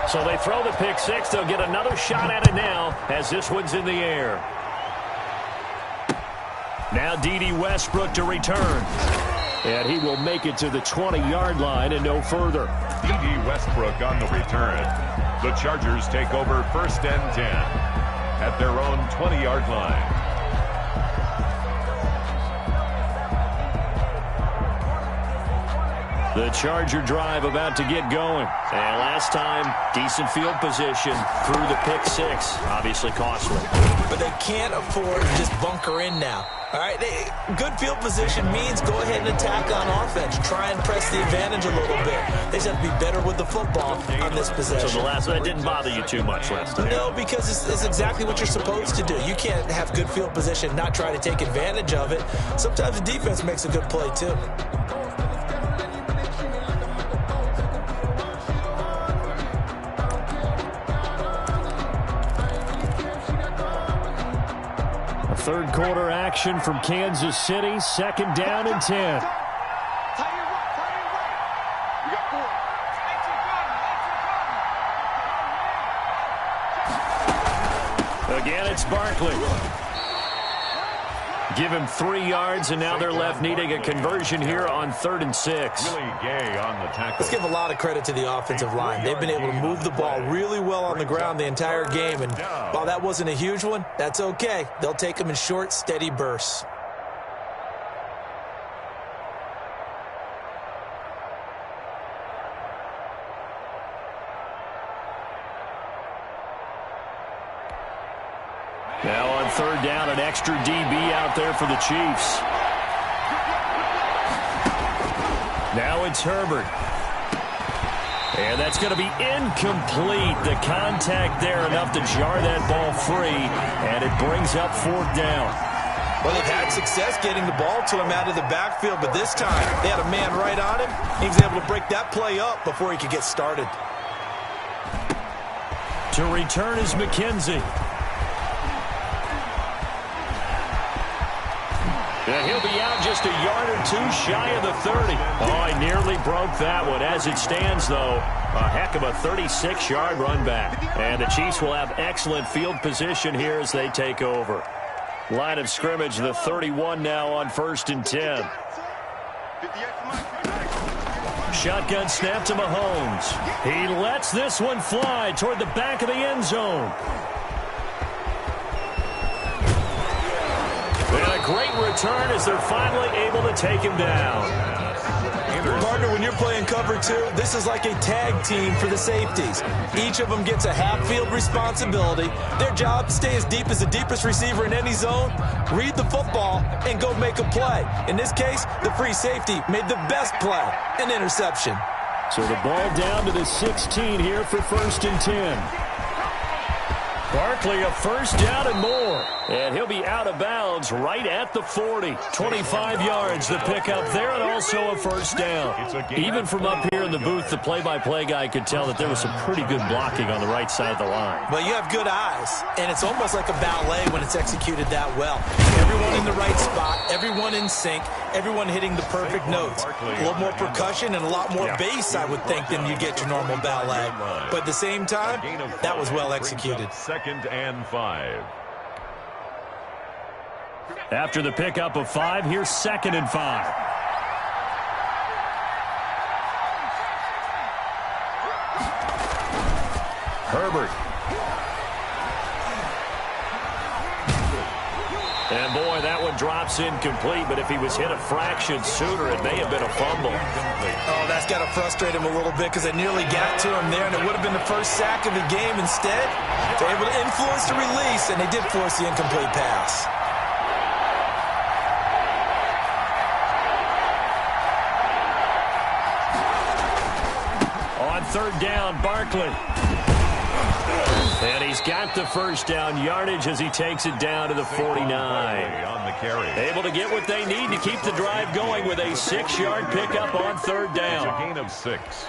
Speaker 3: So they throw the pick six. They'll get another shot at it now as this one's in the air. Now D.D. Westbrook to return. And he will make it to the 20-yard line and no further.
Speaker 4: D.D. Westbrook on the return. The Chargers take over 1st and 10 at their own 20-yard line.
Speaker 3: The Charger drive about to get going. And last time, decent field position through the pick six. Obviously costly.
Speaker 5: But they can't afford to just bunker in now. All right, good field position means go ahead and attack on offense. Try and press the advantage a little bit. They just have to be better with the football on this possession.
Speaker 3: So the last one didn't bother you too much last time?
Speaker 5: No, because it's exactly what you're supposed to do. You can't have good field position, not try to take advantage of it. Sometimes the defense makes a good play, too.
Speaker 3: Third quarter action from Kansas City. 2nd down and 10. Again, it's Barkley. Give him 3 yards, and now they're left needing a conversion here on 3rd and 6.
Speaker 4: Willie Gay on the tackle.
Speaker 5: Let's give a lot of credit to the offensive line. They've been able to move the ball really well on the ground the entire game, and while that wasn't a huge one, that's okay. They'll take them in short, steady bursts.
Speaker 3: Now on 3rd down, an extra DB out there for the Chiefs. Now it's Herbert. And that's going to be incomplete. The contact there enough to jar that ball free, and it brings up 4th down.
Speaker 5: Well, they've had success getting the ball to him out of the backfield, but this time they had a man right on him. He was able to break that play up before he could get started.
Speaker 3: To return is McKenzie. And he'll be out just a yard or 2 shy of the 30. Oh, I nearly broke that one. As it stands, though, a heck of a 36-yard run back. And the Chiefs will have excellent field position here as they take over. Line of scrimmage, the 31 now on 1st and 10. Shotgun snap to Mahomes. He lets this one fly toward the back of the end zone. And a great return as they're finally able to take him down.
Speaker 5: Partner, when you're playing cover 2, this is like a tag team for the safeties. Each of them gets a half-field responsibility. Their job, stay as deep as the deepest receiver in any zone, read the football, and go make a play. In this case, the free safety made the best play, an interception.
Speaker 3: So the ball down to the 16 here for 1st and 10. Barkley, a 1st down and more. And he'll be out of bounds right at the 40. 25 yards, the pickup there, and also a 1st down. Even from up here in the booth, the play-by-play guy could tell that there was some pretty good blocking on the right side of the line.
Speaker 5: Well, you have good eyes, and it's almost like a ballet when it's executed that well. Everyone in the right spot, everyone in sync, everyone hitting the perfect notes. A little more percussion and a lot more bass, I would think, than you get your normal ballet. But at the same time, that was well executed.
Speaker 4: 2nd and 5.
Speaker 3: After the pickup of 5, here's 2nd and 5. Herbert. And boy, that one drops incomplete, but if he was hit a fraction sooner, it may have been a fumble.
Speaker 5: Oh, that's got to frustrate him a little bit because they nearly got to him there, and it would have been the first sack of the game. Instead, they're able to influence the release, and they did force the incomplete pass.
Speaker 3: third down, Barkley. And he's got the first down yardage as he takes it down to the 49.
Speaker 4: On the carry.
Speaker 3: Able to get what they need to keep the drive going with a 6-yard pickup on third down.
Speaker 4: It's a gain of 6.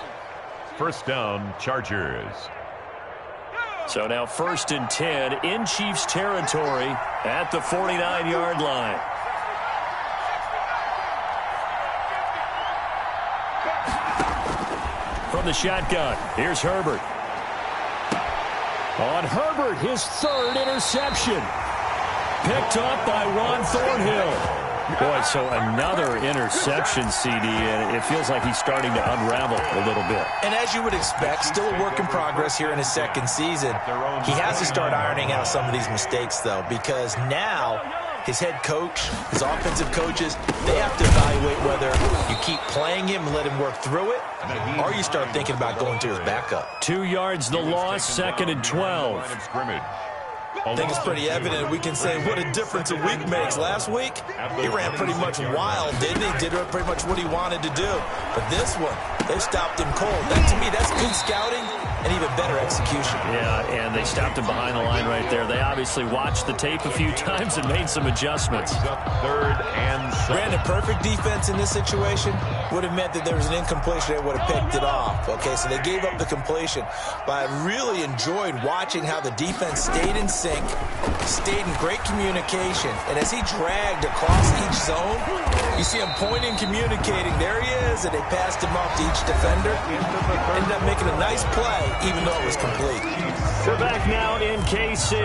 Speaker 4: First down, Chargers.
Speaker 3: So now 1st and 10 in Chiefs territory at the 49-yard line. From the shotgun, here's Herbert. On Herbert, his 3rd interception. Picked up by Ron Thornhill. Boy, so another interception, CD, and it feels like he's starting to unravel a little bit.
Speaker 5: And as you would expect, still a work in progress here in his second season. He has to start ironing out some of these mistakes, though, because now his head coach, his offensive coaches, they have to evaluate whether you keep playing him and let him work through it, or you start thinking about going to his backup.
Speaker 3: 2 yards the loss, 2nd and 12.
Speaker 5: I think it's pretty evident. We can say what a difference a week makes. Last week, he ran pretty much wild, didn't he? Did pretty much what he wanted to do. But this one, they stopped him cold. That, to me, that's good scouting and even better execution.
Speaker 3: Yeah, and they stopped him behind the line right there. They obviously watched the tape a few times and made some adjustments.
Speaker 4: 3rd and 7.
Speaker 5: Ran a perfect defense in this situation. Would have meant that there was an incompletion. They would have picked it off. Okay, so they gave up the completion. But I really enjoyed watching how the defense stayed in sync, stayed in great communication, and as he dragged across each zone, you see him pointing, communicating. There he is, and they passed him off to each defender. Ended up making a nice play, even though it was complete.
Speaker 3: We're back now in KC.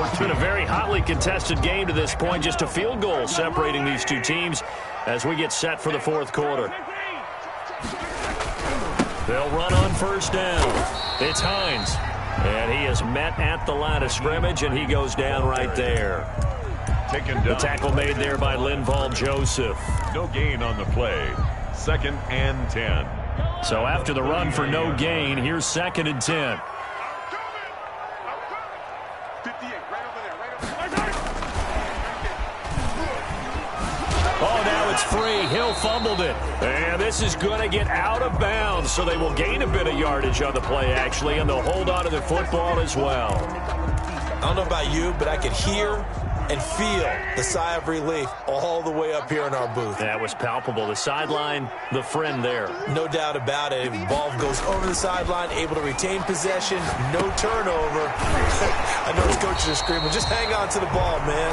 Speaker 3: It's been a very hotly contested game to this point. Just a field goal separating these two teams as we get set for the 4th quarter. They'll run on 1st down. It's Hines. And he is met at the line of scrimmage, and he goes down right there.
Speaker 4: Taken down.
Speaker 3: The tackle made there by Linval Joseph.
Speaker 4: No gain on the play. 2nd and 10.
Speaker 3: So after the run for no gain, here's 2nd and 10. Oh, now it's free. Hill fumbled it. And this is going to get out of bounds, so they will gain a bit of yardage on the play, actually, and they'll hold on to the football as well.
Speaker 5: I don't know about you, but I could hear and feel the sigh of relief all the way up here in our booth.
Speaker 3: That was palpable. The sideline, the friend there.
Speaker 5: No doubt about it. The ball goes over the sideline, able to retain possession, no turnover. I know his coaches are screaming, just hang on to the ball, man.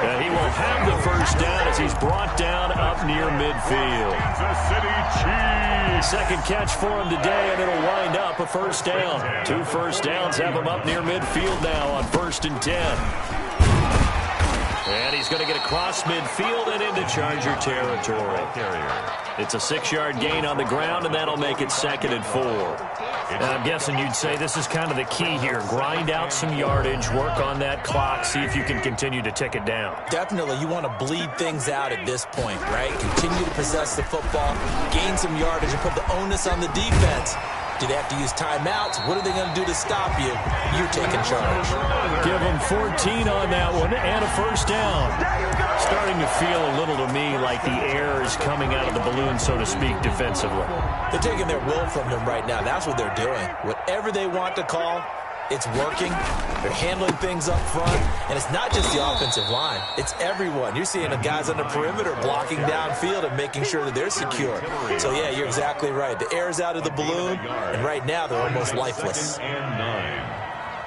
Speaker 3: And he will have the first down as he's brought down up near midfield.
Speaker 4: Kansas City Chiefs.
Speaker 3: Second catch for him today, and it'll wind up a first down. 2 first downs have him up near midfield now on 1st and 10. And he's going to get across midfield and into Charger territory. It's a 6-yard gain on the ground, and that'll make it 2nd and 4. And I'm guessing you'd say this is kind of the key here. Grind out some yardage, work on that clock, see if you can continue to tick it down.
Speaker 5: Definitely, you want to bleed things out at this point, right? Continue to possess the football, gain some yardage, and put the onus on the defense. Do they have to use timeouts? What are they going to do to stop you? You're taking charge.
Speaker 3: Give them 14 on that one and a first down. Starting to feel a little to me like the air is coming out of the balloon, so to speak, defensively.
Speaker 5: They're taking their will from them right now. That's what they're doing. Whatever they want to call, it's working. They're handling things up front. And it's not just the offensive line. It's everyone. You're seeing the guys on the perimeter blocking downfield and making sure that they're secure. So, yeah, you're exactly right. The air's out of the balloon, and right now they're almost lifeless.
Speaker 4: 2nd and 9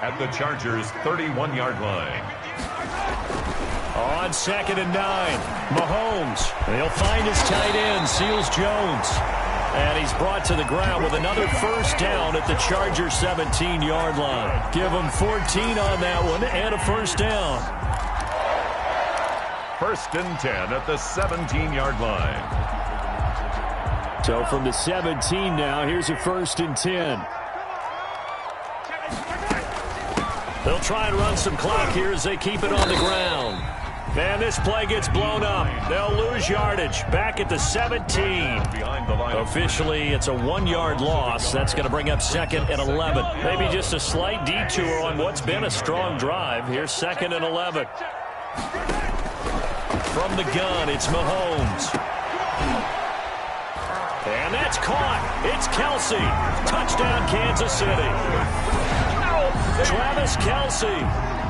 Speaker 4: at the Chargers' 31-yard line.
Speaker 3: On 2nd and 9, Mahomes. They'll find his tight end, Seals Jones. And he's brought to the ground with another first down at the Chargers' 17-yard line. Give him 14 on that one and a first down.
Speaker 4: 1st and 10 at the 17-yard line.
Speaker 3: So from the 17 now, here's a 1st and 10. They'll try and run some clock here as they keep it on the ground. And this play gets blown up. They'll lose yardage back at the 17. Officially, it's a 1-yard loss. That's going to bring up 2nd and 11. Maybe just a slight detour on what's been a strong drive. Here's 2nd and 11. From the gun, it's Mahomes. And that's caught. It's Kelce. Touchdown, Kansas City. Travis Kelce,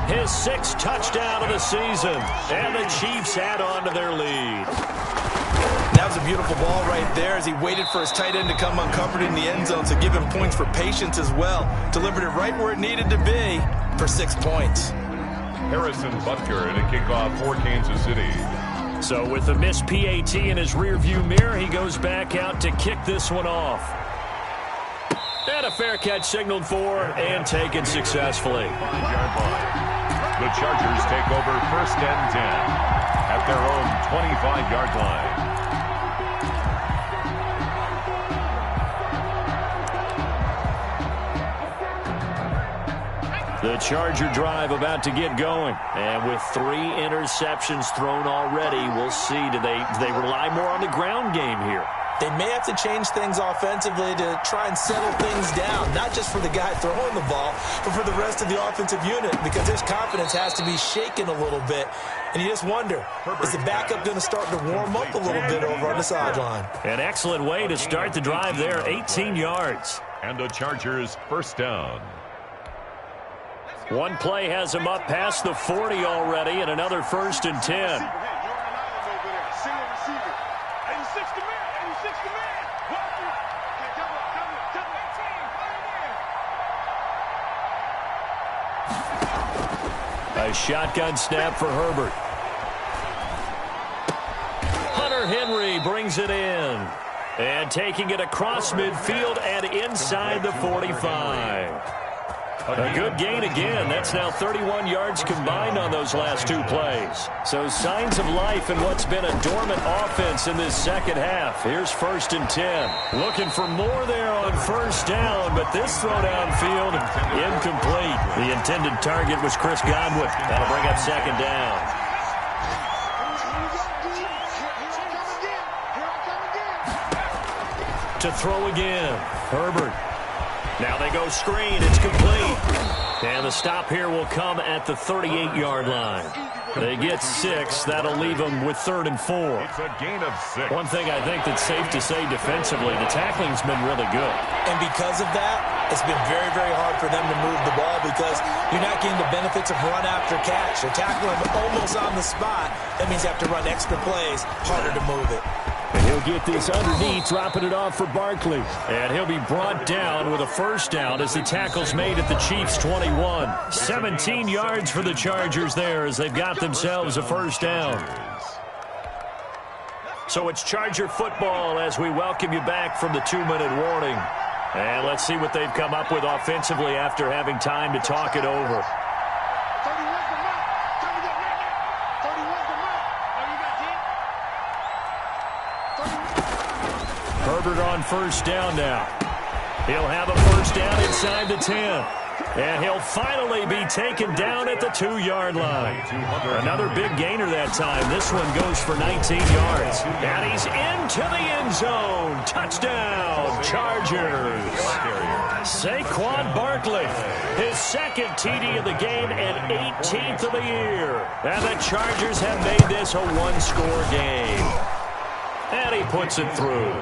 Speaker 3: his 6th touchdown of the season. And the Chiefs add on to their lead.
Speaker 5: That was a beautiful ball right there as he waited for his tight end to come uncovered in the end zone to give him points for patience as well. Delivered it right where it needed to be for 6 points.
Speaker 4: Harrison Butker in a kickoff for Kansas City.
Speaker 3: So with the missed PAT in his rearview mirror, he goes back out to kick this one off. And a fair catch signaled for and taken successfully.
Speaker 4: 5-yard line. The Chargers take over 1st and 10 at their own 25-yard line.
Speaker 3: The Charger drive about to get going. And with 3 interceptions thrown already, we'll see. Do they rely more on the ground game here?
Speaker 5: They may have to change things offensively to try and settle things down, not just for the guy throwing the ball, but for the rest of the offensive unit, because his confidence has to be shaken a little bit. And you just wonder, is the backup going to start to warm up a little bit over on the sideline?
Speaker 3: An excellent way to start the drive there, 18 yards.
Speaker 4: And the Chargers 1st down.
Speaker 3: One play has him up past the 40 already, and another 1st and 10. A shotgun snap for Herbert. Hunter Henry brings it in. And taking it across midfield and inside the 45. A good gain again. That's now 31 yards combined on those last 2 plays. So signs of life in what's been a dormant offense in this second half. Here's 1st and 10. Looking for more there on 1st down, but this throw downfield incomplete. The intended target was Chris Godwin. That'll bring up 2nd down. To throw again. Herbert. Now they go screen. It's complete. And the stop here will come at the 38-yard line. They get 6. That'll leave them with 3rd and 4.
Speaker 4: It's a gain of 6.
Speaker 3: One thing I think that's safe to say defensively, the tackling's been really good.
Speaker 5: And because of that, it's been very, very hard for them to move the ball because you're not getting the benefits of run after catch. They're tackling almost on the spot. That means you have to run extra plays, harder to move it.
Speaker 3: And he'll get this underneath, dropping it off for Barkley. And he'll be brought down with a 1st down as the tackle's made at the Chiefs' 21. 17 yards for the Chargers there as they've got themselves a 1st down. So it's Charger football as we welcome you back from the 2-minute warning. And let's see what they've come up with offensively after having time to talk it over. Herbert on 1st down now. He'll have a 1st down inside the 10. And he'll finally be taken down at the 2-yard line. Another big gainer that time. This one goes for 19 yards. And he's into the end zone. Touchdown, Chargers. Saquon Barkley, his 2nd TD of the game and 18th of the year. And the Chargers have made this a 1-score game. And he puts it through.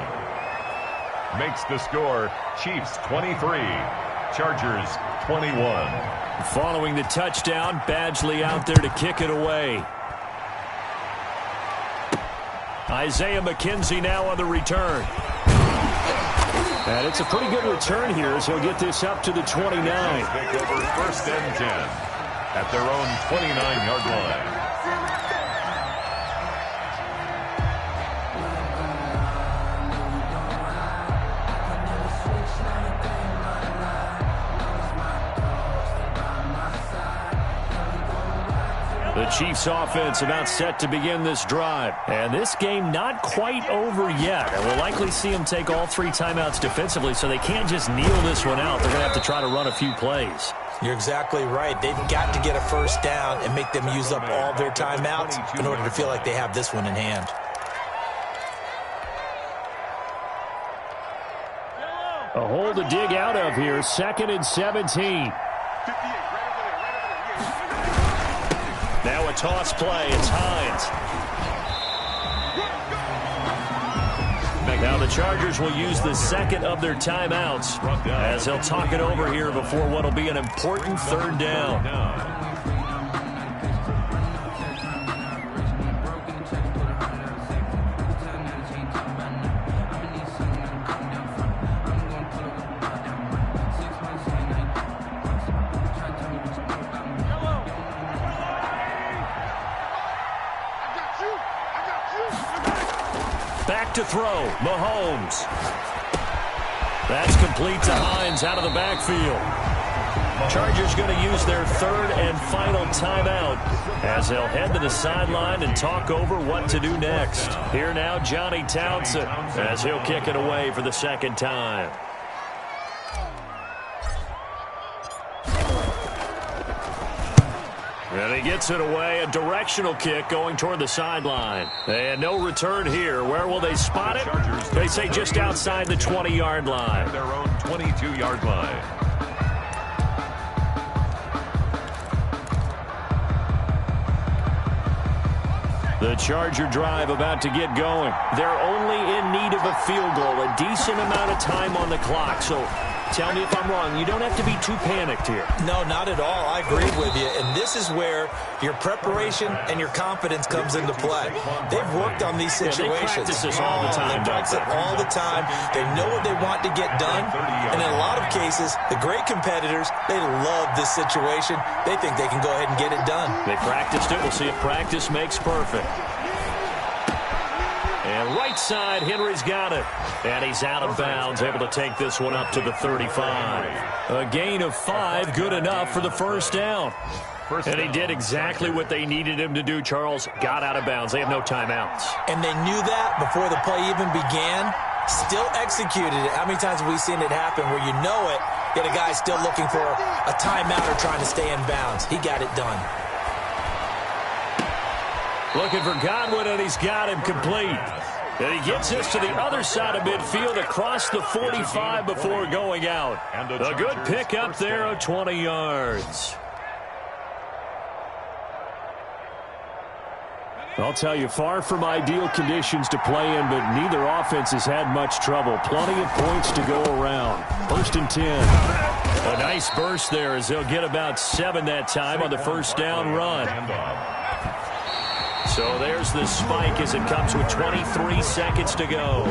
Speaker 4: Makes the score Chiefs 23, Chargers 21.
Speaker 3: Following the touchdown, Badgley out there to kick it away. Isaiah McKenzie now on the return. And it's a pretty good return here as he'll get this up to the 29.
Speaker 4: Take over 1st and 10 at their own 29-yard line.
Speaker 3: The Chiefs offense about set to begin this drive. And this game not quite over yet. And we'll likely see them take all 3 timeouts defensively, so they can't just kneel this one out. They're going to have to try to run a few plays.
Speaker 5: You're exactly right. They've got to get a 1st down and make them use up all their timeouts in order to feel like they have this one in hand.
Speaker 3: A hole to dig out of here. 2nd and 17. Now a toss play. It's Hines. Now the Chargers will use the second of their timeouts as they'll talk it over here before what will be an important third down. Back to throw, Mahomes. That's complete to Hines out of the backfield. Chargers going to use their third and final timeout as they'll head to the sideline and talk over what to do next. Here now, Johnny Townsend as he'll kick it away for the second time. And he gets it away, a directional kick going toward the sideline. And no return here. Where will they spot it? They say just outside the 20-yard line.
Speaker 4: Their own 22-yard line.
Speaker 3: The Charger drive about to get going. They're only in need of a field goal, a decent amount of time on the clock. So tell me if I'm wrong. You don't have to be too panicked here.
Speaker 5: No, not at all. I agree with you. And this is where your preparation and your confidence comes into play. They've worked on these situations.
Speaker 3: They practice this all the time.
Speaker 5: They practice it all the time. They know what they want to get done. And in a lot of cases, the great competitors, they love this situation. They think they can go ahead and get it done.
Speaker 3: They practiced it. We'll see if practice makes perfect. And right side, Henry's got it. And he's out of bounds, able to take this one up to the 35. A gain of 5, good enough for the first down. And he did exactly what they needed him to do, Charles. Got out of bounds. They have no timeouts.
Speaker 5: And they knew that before the play even began. Still executed it. How many times have we seen it happen where you know it, yet a guy's still looking for a timeout or trying to stay in bounds? He got it done.
Speaker 3: Looking for Godwin, and he's got him complete. And he gets this to the other side of midfield across the 45 before going out. A good pick up there of 20 yards. I'll tell you, far from ideal conditions to play in, but neither offense has had much trouble. Plenty of points to go around. 1st and 10. A nice burst there as they'll get about 7 that time on the first down run. So there's the spike as it comes with 23 seconds to go.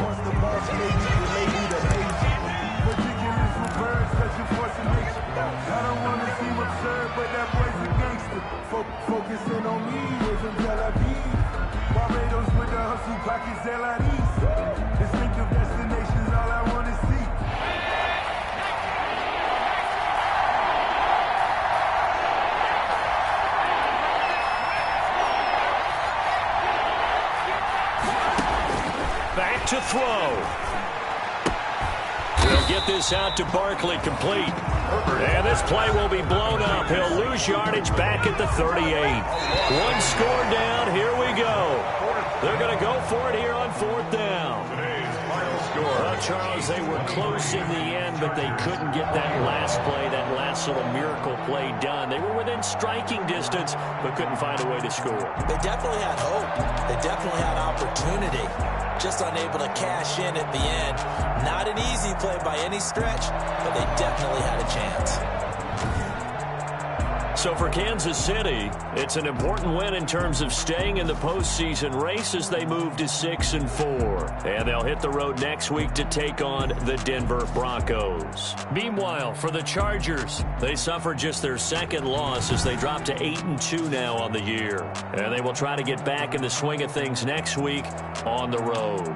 Speaker 9: Focusing on me isn't Tel Aviv. Barbados with the hustle pockets, LIDs. Distinctive destinations, all I want to see.
Speaker 3: Back to throw. They'll get this out to Barkley, complete. And this play will be blown up. He'll lose yardage back at the 38. One score down. Here we go. They're going to go for it here on 4th down. Well, Charles, they were close in the end, but they couldn't get that last play, that last little miracle play done. They were within striking distance, but couldn't find a way to score.
Speaker 5: They definitely had hope. They definitely had opportunity. Just unable to cash in at the end. Not an easy play by any stretch, but they definitely had a chance.
Speaker 3: So for Kansas City, it's an important win in terms of staying in the postseason race as they move to 6-4. And they'll hit the road next week to take on the Denver Broncos. Meanwhile, for the Chargers, they suffered just their second loss as they drop to 8-2 now on the year. And they will try to get back in the swing of things next week on the road.